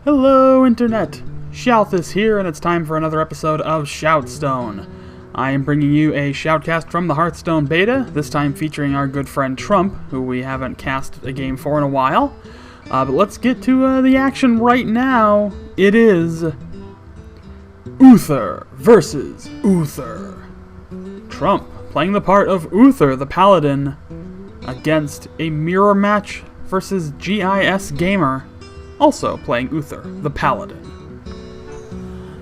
Hello, Internet! Shoutthis here, and it's time for another episode of ShoutStone. I am bringing you a Shoutcast from the Hearthstone beta, this time featuring our good friend Trump, who we haven't cast a game for in a while. But let's get to the action right now. It is Uther versus Uther. Trump playing the part of Uther, the Paladin, against a mirror match versus GISgamer, also playing Uther, the Paladin.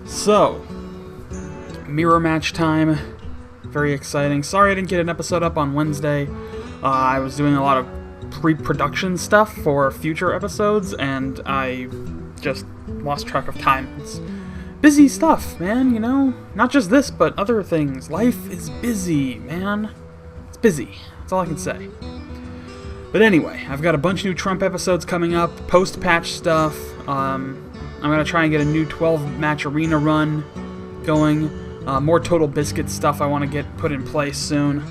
So, mirror match time. Very exciting. Sorry I didn't get an episode up on Wednesday. I was doing a lot of pre-production stuff for future episodes, and I just lost track of time. It's busy stuff, man, you know? Not just this, but other things. Life is busy, man. It's busy. That's all I can say. But anyway, I've got a bunch of new Trump episodes coming up, post-patch stuff. I'm going to try and get a new 12-match arena run going. More Total Biscuit stuff I want to get put in place soon.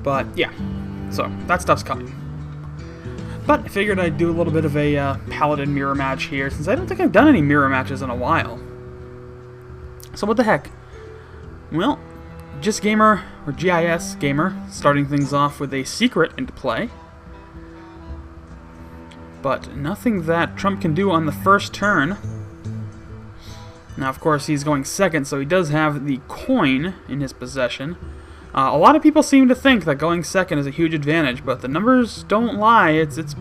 But yeah, so that stuff's coming. But I figured I'd do a little bit of a Paladin mirror match here, since I don't think I've done any mirror matches in a while. So what the heck? Well, GISgamer, or GISgamer, starting things off with a secret into play. But nothing that Trump can do on the first turn. Now, of course, he's going second, so he does have the coin in his possession. A lot of people seem to think that going second is a huge advantage, but the numbers don't lie. It's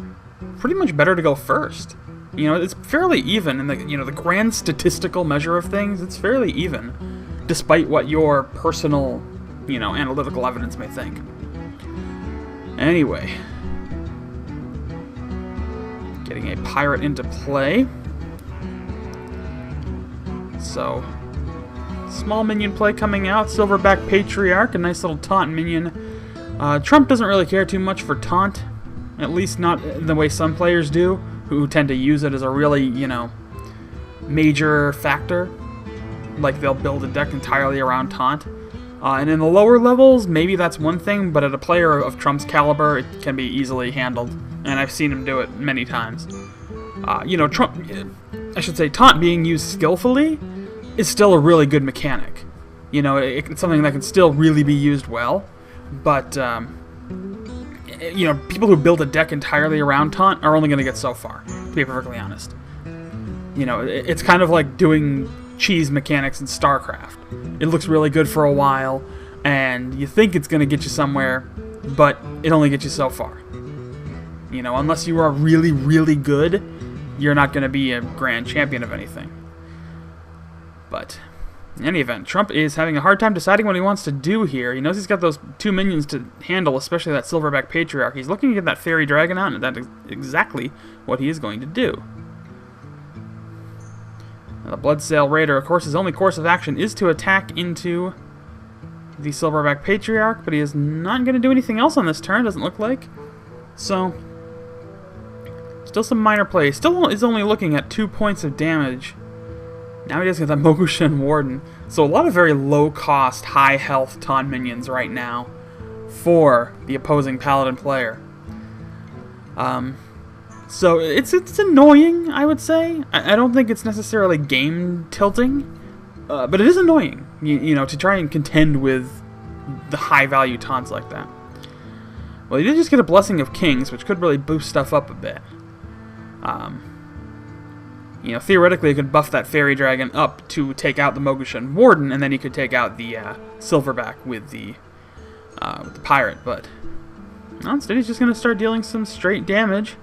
pretty much better to go first. You know, it's fairly even in the grand statistical measure of things. It's fairly even, despite what your personal, analytical evidence may think. Anyway, getting a pirate into play. So, small minion play coming out. Silverback Patriarch, a nice little taunt minion. Trump doesn't really care too much for taunt, at least not in the way some players do, who tend to use it as a really, major factor. Like, they'll build a deck entirely around taunt. And in the lower levels, maybe that's one thing, but at a player of Trump's caliber, it can be easily handled. And I've seen him do it many times. Taunt being used skillfully is still a really good mechanic. It's something that can still really be used well. But, people who build a deck entirely around taunt are only going to get so far, to be perfectly honest. It's kind of like doing cheese mechanics in StarCraft. It looks really good for a while, and you think it's going to get you somewhere, but it only gets you so far. Unless you are really, really good, you're not going to be a grand champion of anything. But, in any event, Trump is having a hard time deciding what he wants to do here. He knows he's got those two minions to handle, especially that Silverback Patriarch. He's looking to get that Fairy Dragon out, and that's exactly what he is going to do. Now, the Bloodsail Raider, of course, his only course of action is to attack into the Silverback Patriarch, but he is not going to do anything else on this turn, doesn't look like. So, still some minor play. Still is only looking at 2 points of damage. Now he does get that Mogushan Warden. So a lot of very low-cost, high-health taunt minions right now for the opposing Paladin player. So it's annoying, I would say. I don't think it's necessarily game-tilting, but it is annoying, to try and contend with the high-value taunts like that. Well, he did just get a Blessing of Kings, which could really boost stuff up a bit. Theoretically, he could buff that Fairy Dragon up to take out the Mogushan Warden, and then he could take out the Silverback with the Pirate, but instead he's just going to start dealing some straight damage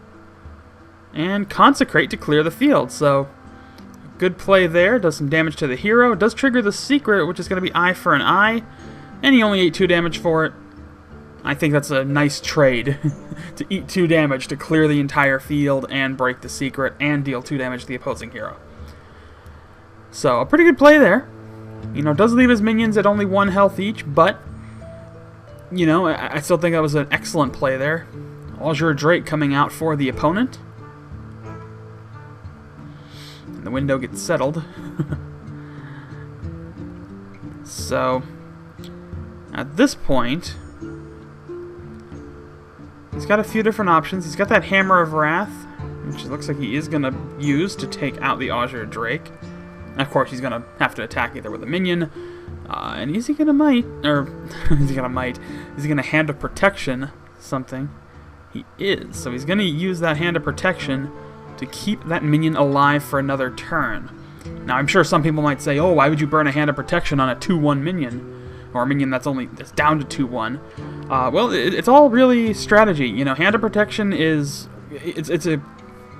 and Consecrate to clear the field. So, good play there. Does some damage to the hero. Does trigger the secret, which is going to be eye for an eye, and he only ate 2 damage for it. I think that's a nice trade, to eat 2 damage to clear the entire field and break the secret and deal 2 damage to the opposing hero. So, a pretty good play there. Does leave his minions at only 1 health each, but, I still think that was an excellent play there. Azure Drake coming out for the opponent. And the window gets settled. So, at this point, he's got a few different options. He's got that Hammer of Wrath. which it looks like he is going to use to take out the Azure Drake. And of course, he's going to have to attack either with a minion, and is he going to might, or is he going to Hand of Protection something? He is, so he's going to use that Hand of Protection to keep that minion alive for another turn. Now, I'm sure some people might say, oh, why would you burn a Hand of Protection on a 2-1 minion? Or a minion that's down to 2-1. Well, it's all really strategy. You know, Hand of Protection is... It's a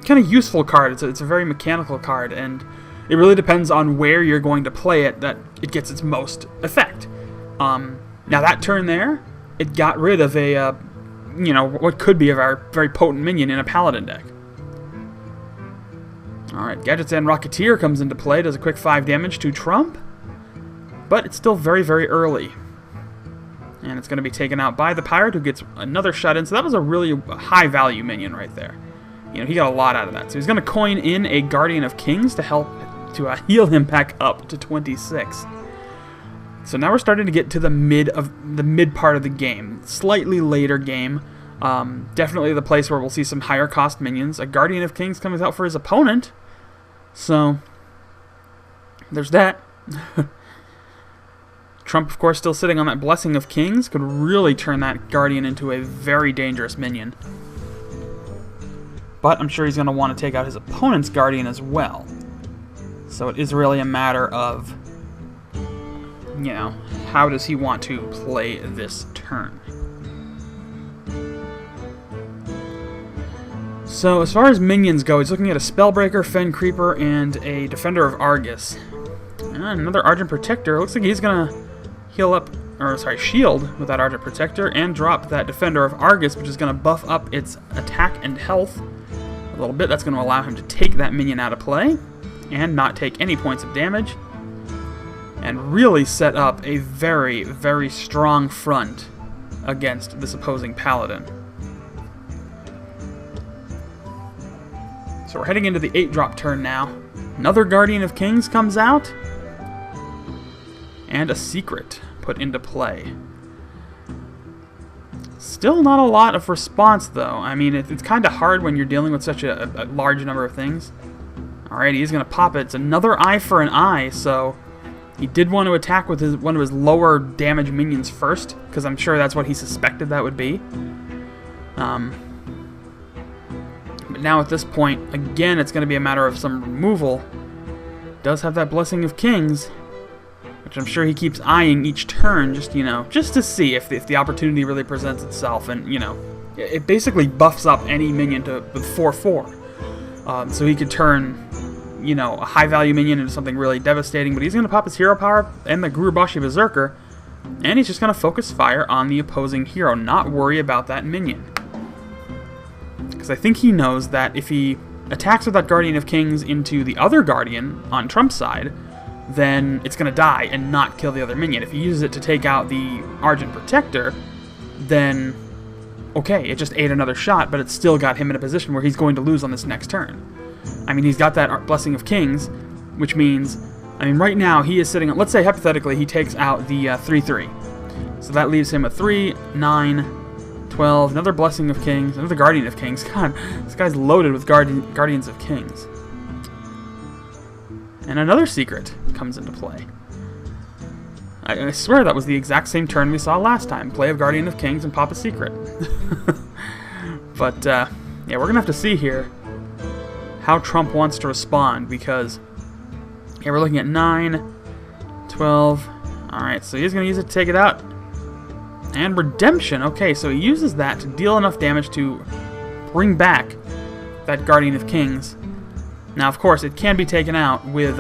kind of useful card. It's a very mechanical card, and it really depends on where you're going to play it that it gets its most effect. Now, that turn there, it got rid of a, you know, what could be a very potent minion in a Paladin deck. Alright, Gadgets and Rocketeer comes into play, does a quick 5 damage to Trump, but it's still very, very early. And it's going to be taken out by the Pirate, who gets another shot in, so that was a really high-value minion right there. You know, he got a lot out of that. So he's going to coin in a Guardian of Kings to help to heal him back up to 26. So now we're starting to get to the mid part of the game. Slightly later game. Definitely the place where we'll see some higher cost minions. A Guardian of Kings comes out for his opponent. So, there's that. Trump, of course, still sitting on that Blessing of Kings. Could really turn that Guardian into a very dangerous minion. But I'm sure he's going to want to take out his opponent's Guardian as well. So it is really a matter of, you know, how does he want to play this turn. So as far as minions go, he's looking at a Spellbreaker, Fen Creeper, and a Defender of Argus. And another Argent Protector. Looks like he's going to heal up, or sorry, shield with that Argent Protector and drop that Defender of Argus, which is going to buff up its attack and health a little bit. That's going to allow him to take that minion out of play and not take any points of damage, and really set up a very, very strong front against this opposing Paladin. So we're heading into the 8-drop turn now. Another Guardian of Kings comes out, and a Secret put into play. Still not a lot of response, though. I mean, it's kind of hard when you're dealing with such a large number of things. Alright, he's going to pop it. It's another eye for an eye, so he did want to attack with one of his lower damage minions first, because I'm sure that's what he suspected that would be. But now at this point, again, it's going to be a matter of some removal. Does have that Blessing of Kings, which I'm sure he keeps eyeing each turn, just, you know, just to see if the opportunity really presents itself. And, you know, it basically buffs up any minion with 4/4. So he could turn, you know, a high-value minion into something really devastating. But he's going to pop his hero power and the Gurubashi Berserker, and he's just going to focus fire on the opposing hero, not worry about that minion. Because I think he knows that if he attacks with that Guardian of Kings into the other Guardian on Trump's side, then it's going to die and not kill the other minion. If he uses it to take out the Argent Protector, then, okay, it just ate another shot, but it still got him in a position where he's going to lose on this next turn. I mean, he's got that Blessing of Kings, which means, I mean, right now he is sitting on, let's say hypothetically he takes out the 3/3. So that leaves him a 3, 9, 12, another Blessing of Kings, another Guardian of Kings. God, this guy's loaded with Guardians of Kings. And another Secret comes into play. I swear that was the exact same turn we saw last time. Play of Guardian of Kings and pop a Secret. But, yeah, we're going to have to see here how Trump wants to respond, because, yeah, we're looking at 9, 12. Alright, so he's going to use it to take it out. And Redemption. Okay, so he uses that to deal enough damage to bring back that Guardian of Kings. Now, of course, it can be taken out with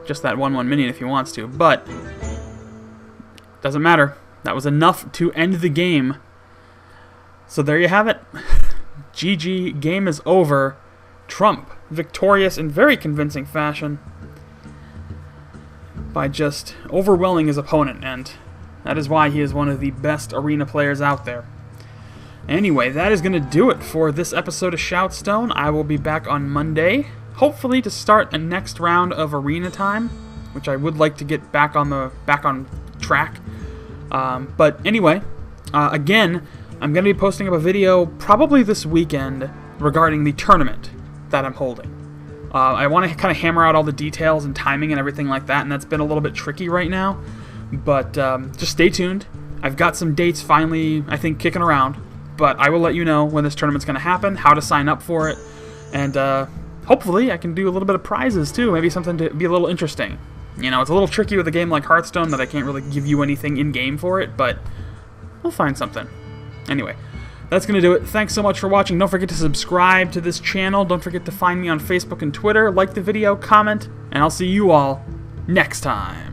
just that 1/1 minion if he wants to, but doesn't matter. That was enough to end the game. So there you have it. GG, game is over. Trump victorious in very convincing fashion by just overwhelming his opponent, and that is why he is one of the best arena players out there. Anyway, that is going to do it for this episode of ShoutStone. I will be back on Monday, hopefully to start a next round of arena time, which I would like to get back on track. But anyway, again, I'm going to be posting up a video probably this weekend regarding the tournament that I'm holding. I want to kind of hammer out all the details and timing and everything like that, and that's been a little bit tricky right now. But just stay tuned. I've got some dates finally, I think, kicking around. But I will let you know when this tournament's going to happen, how to sign up for it, and hopefully I can do a little bit of prizes too, maybe something to be a little interesting. You know, it's a little tricky with a game like Hearthstone that I can't really give you anything in-game for it, but we'll find something. Anyway, that's going to do it. Thanks so much for watching. Don't forget to subscribe to this channel. Don't forget to find me on Facebook and Twitter. Like the video, comment, and I'll see you all next time.